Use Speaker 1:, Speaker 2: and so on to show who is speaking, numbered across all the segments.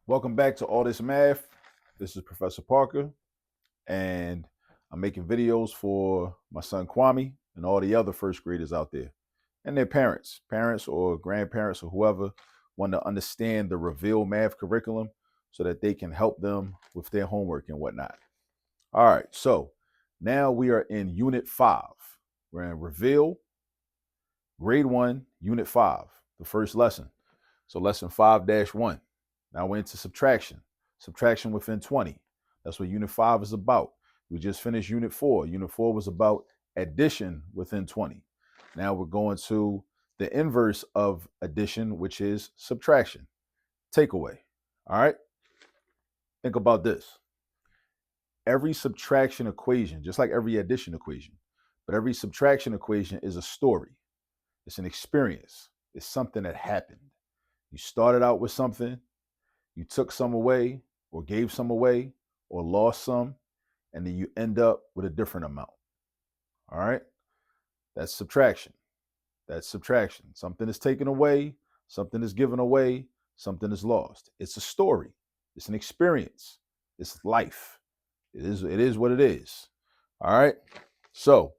Speaker 1: Welcome back to All This Math. This is Professor Parker, and I'm making videos for my son Kwame and all the other first graders out there and their parents or grandparents or whoever want to understand the Reveal math curriculum so that they can help them with their homework and whatnot. All right, so now we are in Unit 5. We're in Reveal, Grade 1, Unit 5, the first lesson. So lesson 5-1. Now we're into subtraction. Subtraction within 20. That's what Unit 5 is about. We just finished Unit 4. Unit 4 was about addition within 20. Now we're going to the inverse of addition, which is subtraction. Takeaway. All right? Think about this. Every subtraction equation, just like every addition equation, but every subtraction equation is a story. It's an experience. It's something that happened. You started out with something, you took some away, or gave some away, or lost some, and then you end up with a different amount. All right? That's subtraction. That's subtraction. Something is taken away, something is given away, something is lost. It's a story. It's an experience. It's life. It is what it is. All right? So,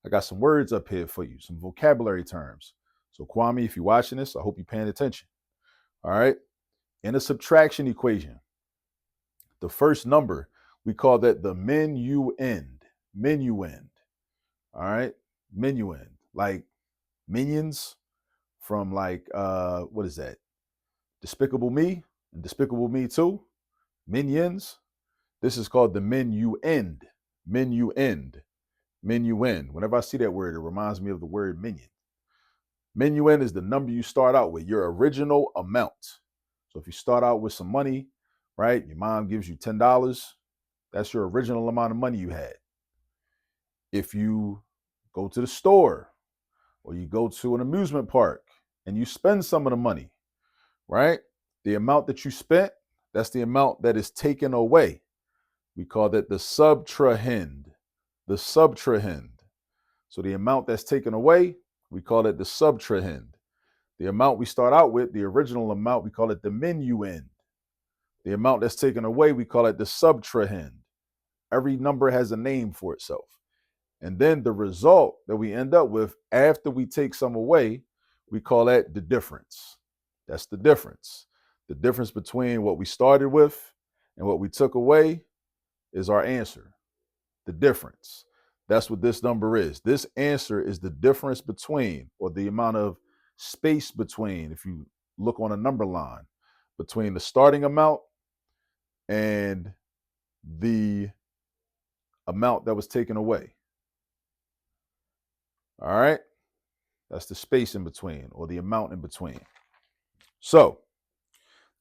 Speaker 1: I got some words up here for you, some vocabulary terms. So, Kwame, if you're watching this, I hope you're paying attention. All right? In a subtraction equation, the first number, we call that the minuend. Minuend. All right? Minuend. Like minions from what is that? Despicable Me and Despicable Me 2. Minions. This is called the minuend. Minuend. Minuend. Whenever I see that word, it reminds me of the word minion. Minuend is the number you start out with, your original amount. So if you start out with some money, right? Your mom gives you $10. That's your original amount of money you had. If you go to the store or you go to an amusement park and you spend some of the money, right? The amount that you spent, that's the amount that is taken away. We call that the subtrahend. The subtrahend. So the amount that's taken away, we call it the subtrahend. The amount we start out with, the original amount, we call it the minuend. The amount that's taken away, we call it the subtrahend. Every number has a name for itself. And then the result that we end up with after we take some away, we call that the difference. That's the difference. The difference between what we started with and what we took away is our answer. The difference. That's what this number is. This answer is the difference between, or the amount of space between, if you look on a number line, between the starting amount and the amount that was taken away. All right? That's the space in between, or the amount in between. So,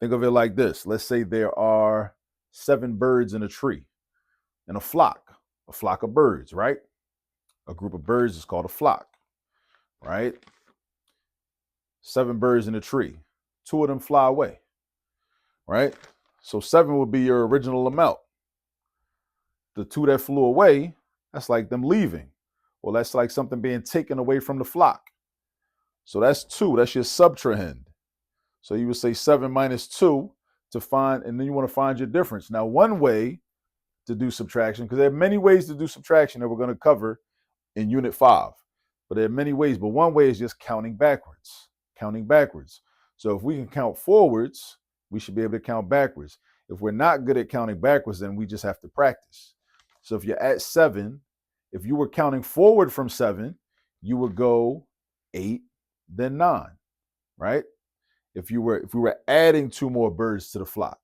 Speaker 1: think of it like this. Let's say there are 7 birds in a tree, in a flock of birds, right? A group of birds is called a flock, right? 7 birds in a tree. 2 of them fly away, right? So 7 would be your original amount. The 2 that flew away, that's like them leaving. Well, that's like something being taken away from the flock. So that's 2. That's your subtrahend. So you would say 7 minus 2 to find, and then you want to find your difference. Now, one way to do subtraction, because there are many ways to do subtraction that we're going to cover in Unit 5. But there are many ways. But one way is just counting backwards. Counting backwards. So if we can count forwards, we should be able to count backwards. If we're not good at counting backwards, then we just have to practice. So if you're at 7, if you were counting forward from 7, you would go 8, then 9, right? If we were adding 2 more birds to the flock,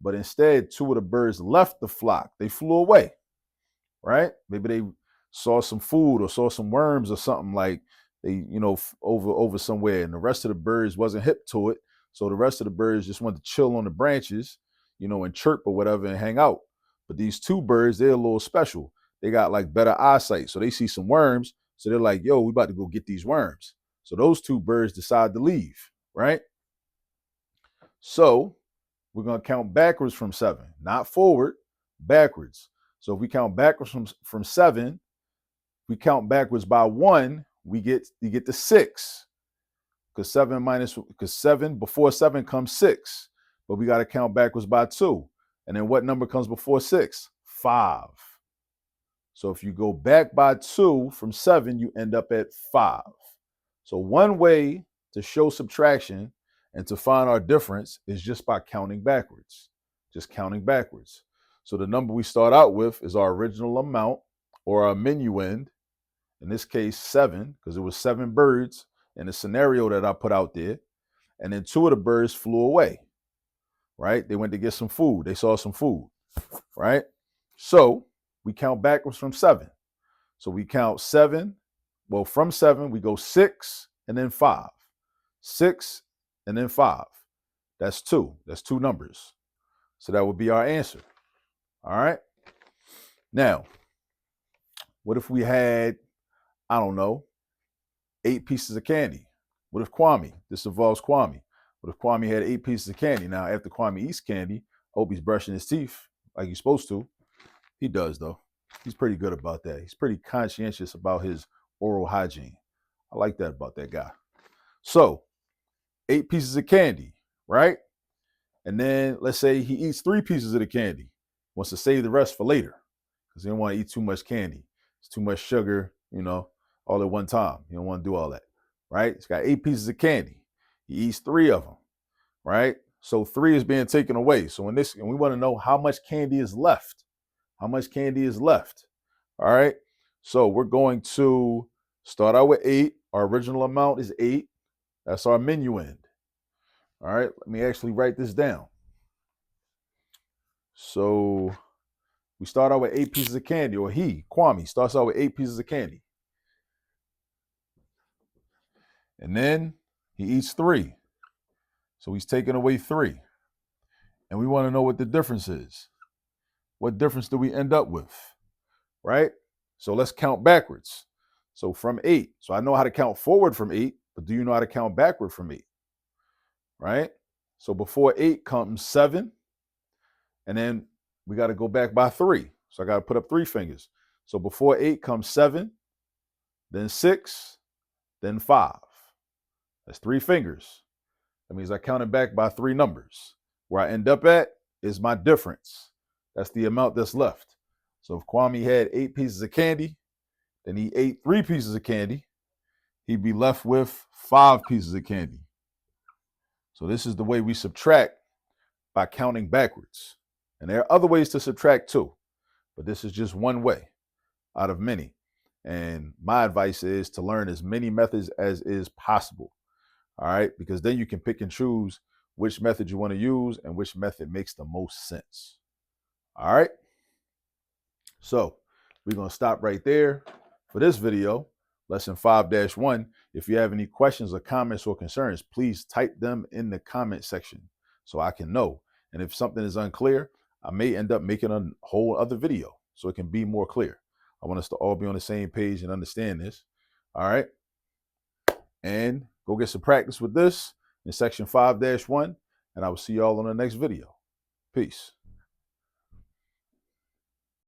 Speaker 1: but instead 2 of the birds left the flock, they flew away, right? Maybe they saw some food or saw some worms or something, like they, over somewhere, and the rest of the birds wasn't hip to it. So the rest of the birds just wanted to chill on the branches, and chirp or whatever and hang out. But these 2 birds, they're a little special. They got like better eyesight. So they see some worms. So they're like, yo, we about to go get these worms. So those 2 birds decide to leave, right? So we're going to count backwards from 7, not forward, backwards. So if we count backwards from 7, we count backwards by 1, you get to 6. Because 7 before 7 comes 6. but we got to count backwards by 2. And then what number comes before 6? 5. So if you go back by 2 from 7, you end up at 5. So one way to show subtraction and to find our difference is just by counting backwards. Just counting backwards. So the number we start out with is our original amount, or our minuend. In this case, 7, because it was 7 birds in the scenario that I put out there. And then 2 of the birds flew away, right? They went to get some food. They saw some food, right? So we count backwards from 7. So we count 7. Well, from 7, we go 6 and then 5. 6 and then 5. That's 2. That's 2 numbers. So that would be our answer. All right. Now, what if we had, I don't know, 8 pieces of candy? What if Kwame, this involves Kwame. What if Kwame had 8 pieces of candy? Now, after Kwame eats candy, I hope he's brushing his teeth like he's supposed to. He does, though. He's pretty good about that. He's pretty conscientious about his oral hygiene. I like that about that guy. So, 8 pieces of candy, right? And then let's say he eats 3 pieces of the candy. Wants to save the rest for later because he don't want to eat too much candy. It's too much sugar, all at one time. You don't want to do all that, right? He's got 8 pieces of candy. He eats 3 of them, right? So 3 is being taken away. So and we want to know how much candy is left. How much candy is left? All right. So we're going to start out with 8. Our original amount is 8. That's our minuend. All right. Let me actually write this down. So we start out with 8 pieces of candy, or Kwame, starts out with 8 pieces of candy. And then he eats 3. So he's taking away 3. And we want to know what the difference is. What difference do we end up with? Right? So let's count backwards. So from 8. So I know how to count forward from 8, but do you know how to count backward from 8? Right? So before 8 comes 7. And then we got to go back by 3. So I got to put up 3 fingers. So before 8 comes 7, then 6, then 5. That's 3 fingers. That means I counted back by 3 numbers. Where I end up at is my difference. That's the amount that's left. So if Kwame had 8 pieces of candy, then he ate 3 pieces of candy, he'd be left with 5 pieces of candy. So this is the way we subtract, by counting backwards. And there are other ways to subtract too, but this is just one way out of many. And my advice is to learn as many methods as is possible. All right, because then you can pick and choose which method you want to use and which method makes the most sense. All right. So we're going to stop right there for this video, lesson 5-1. If you have any questions or comments or concerns, please type them in the comment section so I can know. And if something is unclear, I may end up making a whole other video so it can be more clear. I want us to all be on the same page and understand this. All right. And go get some practice with this in section 5-1. And I will see y'all on the next video. Peace.